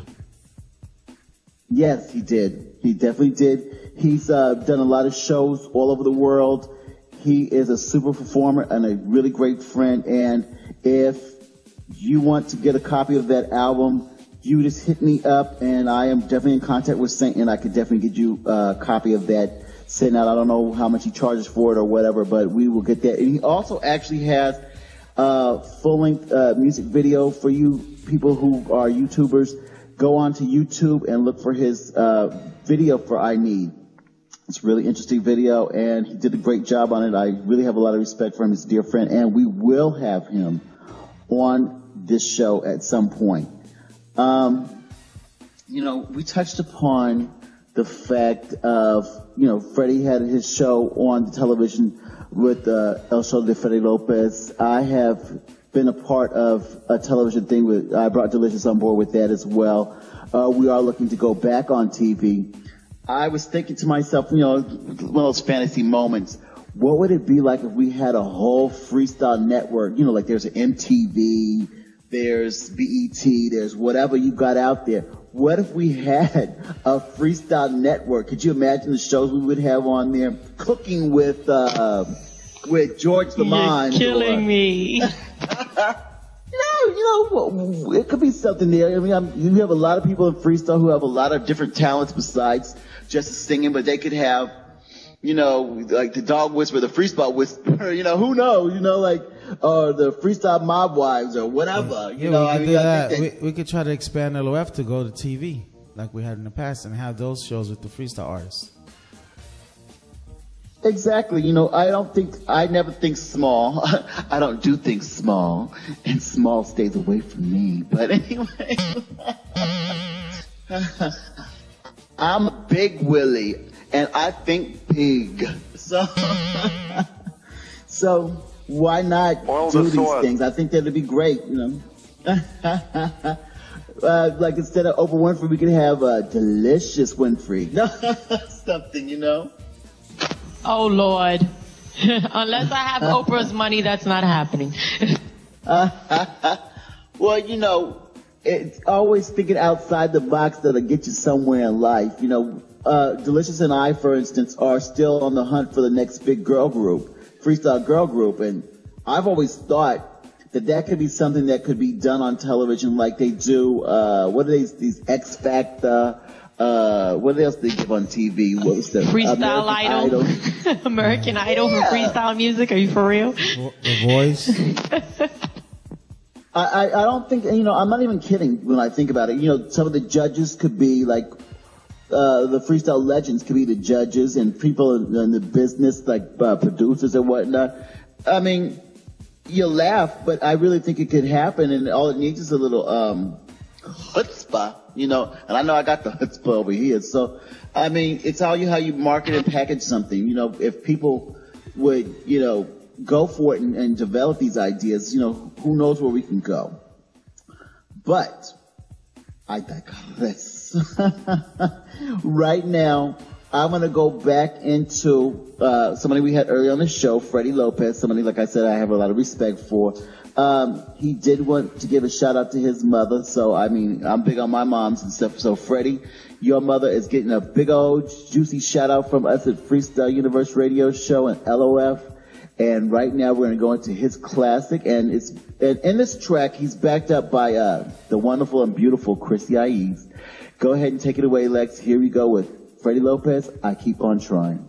Yes, he did. He definitely did. He's done a lot of shows all over the world. He is a super performer and a really great friend. And if you want to get a copy of that album, you just hit me up, and I am definitely in contact with Saint, and I could definitely get you a copy of that sent out. I don't know how much he charges for it or whatever, but we will get that. And he also actually has a full-length music video for you people who are YouTubers. Go on to YouTube and look for his video for I Need. It's a really interesting video, and he did a great job on it. I really have a lot of respect for him. He's a dear friend, and we will have him on this show at some point. We touched upon the fact of, Freddie had his show on the television with El Show de Freddy Lopez. I have been a part of a television thing I brought Delicious on board with that as well. We are looking to go back on TV. I was thinking to myself, one of those fantasy moments, what would it be like if we had a whole freestyle network? Like there's an MTV, there's BET, there's whatever you got out there. What if we had a freestyle network? Could you imagine the shows we would have on there? Cooking with George the Mime. You're killing me. It could be something there. I mean, you have a lot of people in freestyle who have a lot of different talents besides just singing, but they could have, like the dog whisperer, the freestyle whisperer, who knows, or the freestyle mob wives or whatever. We could try to expand LOF to go to TV like we had in the past and have those shows with the freestyle artists. Exactly. I never think small. I don't do things small, and small stays away from me. But anyway, I'm a big Willie, and I think big. So why not do these things? I think that'd be great, like instead of Oprah Winfrey, we could have a delicious Winfrey. Something, Oh, Lord. Unless I have Oprah's money, that's not happening. Well, it's always thinking outside the box that'll get you somewhere in life. Delicious and I, for instance, are still on the hunt for the next big girl group, freestyle girl group. And I've always thought that could be something that could be done on television like they do, what are these X Factor, what else they give on TV? What was the Freestyle Idol? American Idol for freestyle music? Are you for real? The Voice. I don't think, I'm not even kidding when I think about it. Some of the judges could be like, the freestyle legends could be the judges, and people in the business, like producers and whatnot. I mean, you laugh, but I really think it could happen, and all it needs is a little, chutzpah, and I know I got the chutzpah over here. So, I mean, it's how you market and package something. If people would, go for it and develop these ideas, who knows where we can go. But I digress. Right now, I'm going to go back into somebody we had earlier on the show, Freddy Lopez, somebody, like I said, I have a lot of respect for. He did want to give a shout out to his mother. So, I mean, I'm big on my moms and stuff. So, Freddie, your mother is getting a big old juicy shout out from us at Freestyle Universe Radio Show and LOF. And right now we're going to go into his classic. And in this track, he's backed up by the wonderful and beautiful Chrissy Ives. Go ahead and take it away, Lex. Here we go with Freddy Lopez, I Keep on Trying.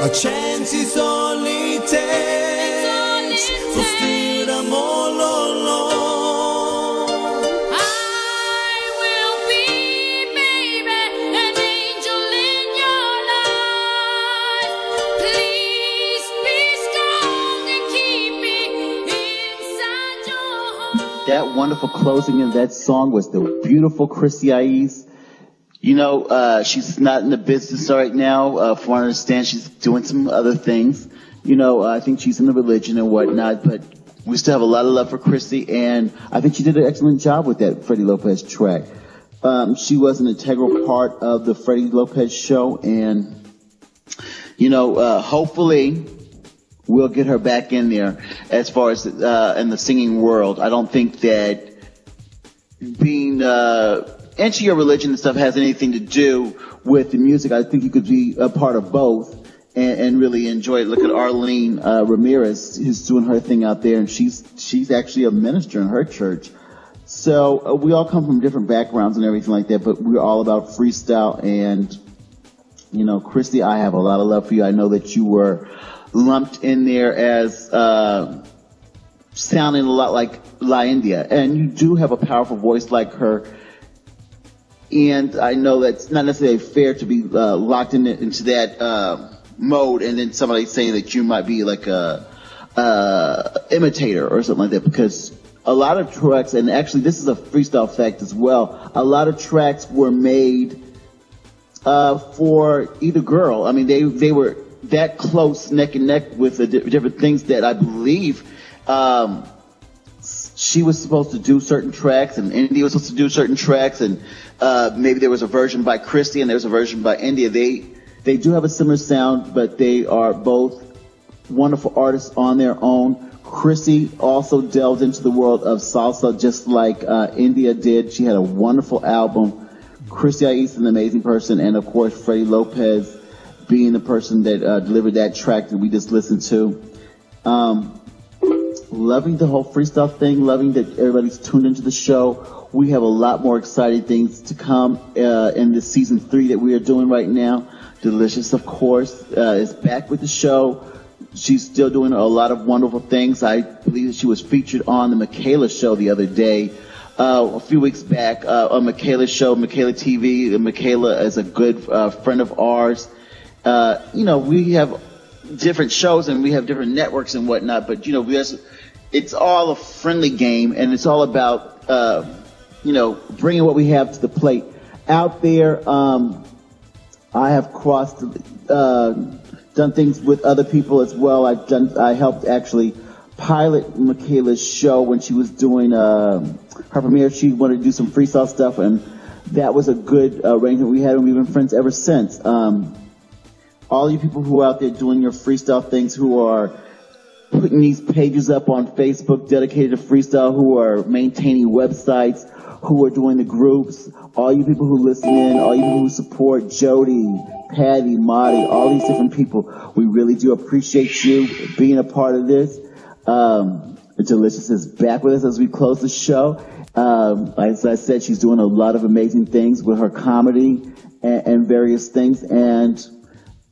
A chance is all it takes to steal them all alone. I will be, baby, an angel in your life. Please be strong and keep me inside your home. That wonderful closing of that song was the beautiful Chrissy Aiz. You know, she's not in the business right now. From what I understand, she's doing some other things. You know, I think she's in the religion and whatnot, but we still have a lot of love for Chrissy, and I think she did an excellent job with that Freddie Lopez track. She was an integral part of the Freddie Lopez show, and, you know, hopefully we'll get her back in there as far as in the singing world. I don't think that being into your religion and stuff has anything to do with the music. I think you could be a part of both and really enjoy it. Look at Arlene Ramirez, who's doing her thing out there, and she's actually a minister in her church. So we all come from different backgrounds and everything like that, but we're all about freestyle. And, you know, Christy, I have a lot of love for you. I know that you were lumped in there as sounding a lot like La India, and you do have a powerful voice like her. And I know that's not necessarily fair to be locked into that mode, and then somebody saying that you might be like a imitator or something like that, because a lot of tracks, and actually this is a freestyle fact as well, a lot of tracks were made for either girl. I mean, they were that close neck and neck with the different things that I believe she was supposed to do certain tracks, and India was supposed to do certain tracks, and maybe there was a version by Christy and there was a version by India. They do have a similar sound, but they are both wonderful artists on their own. Chrissy also delved into the world of salsa just like India did. She had a wonderful album. Chrissy Aiz is an amazing person, and of course Freddie Lopez being the person that delivered that track that we just listened to. Loving the whole freestyle thing, loving that everybody's tuned into the show. We have a lot more exciting things to come in this season 3 that we are doing right now. Delicious, of course, is back with the show. She's still doing a lot of wonderful things. I believe that she was featured on the Michaela show the other day, a few weeks back, on Michaela's show, Michaela TV. And Michaela is a good friend of ours. You know, we have different shows and we have different networks and whatnot, but, you know, it's all a friendly game, and it's all about, you know, bringing what we have to the plate. Out there, I have done things with other people as well. I helped actually pilot Michaela's show when she was doing her premiere. She wanted to do some freestyle stuff, and that was a good arrangement we had, and we've been friends ever since. All you people who are out there doing your freestyle things, who are putting these pages up on Facebook dedicated to freestyle, who are maintaining websites, who are doing the groups, all you people who listen in, all you people who support Jody, Patty, Marty, all these different people, we really do appreciate you being a part of this. Delicious is back with us as we close the show. As I said, she's doing a lot of amazing things with her comedy and various things, and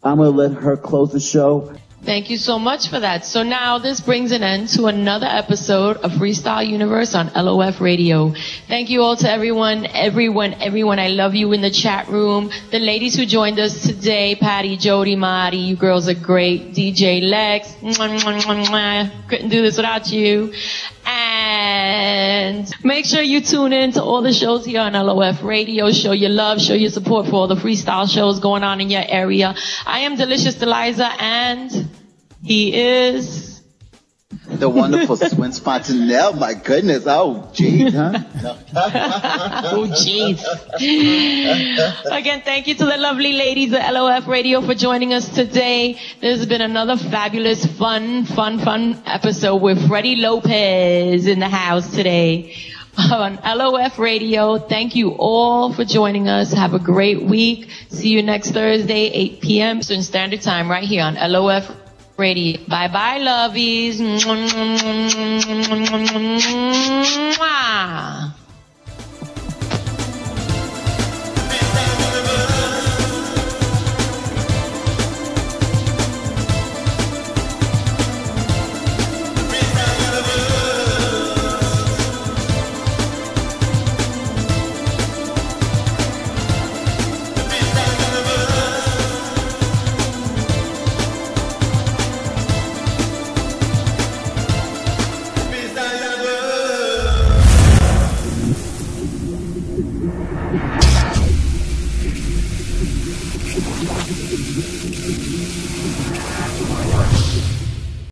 I'm going to let her close the show. Thank you so much for that. So now this brings an end to another episode of Freestyle Universe on LOF Radio. Thank you all to everyone. I love you in the chat room. The ladies who joined us today, Patty, Jody, Marty, you girls are great. DJ Lex, couldn't do this without you. And make sure you tune in to all the shows here on LOF Radio. Show your love, show your support for all the freestyle shows going on in your area. I am Delicious Deliza, and he is the wonderful Swins Fontanelle. My goodness. Oh, geez, huh? No. Oh, jeez. Again, thank you to the lovely ladies at LOF Radio for joining us today. This has been another fabulous, fun episode with Freddy Lopez in the house today on LOF Radio. Thank you all for joining us. Have a great week. See you next Thursday, 8 p.m. Eastern Standard Time, right here on LOF Radio. Bye-bye, lovies. Mwah.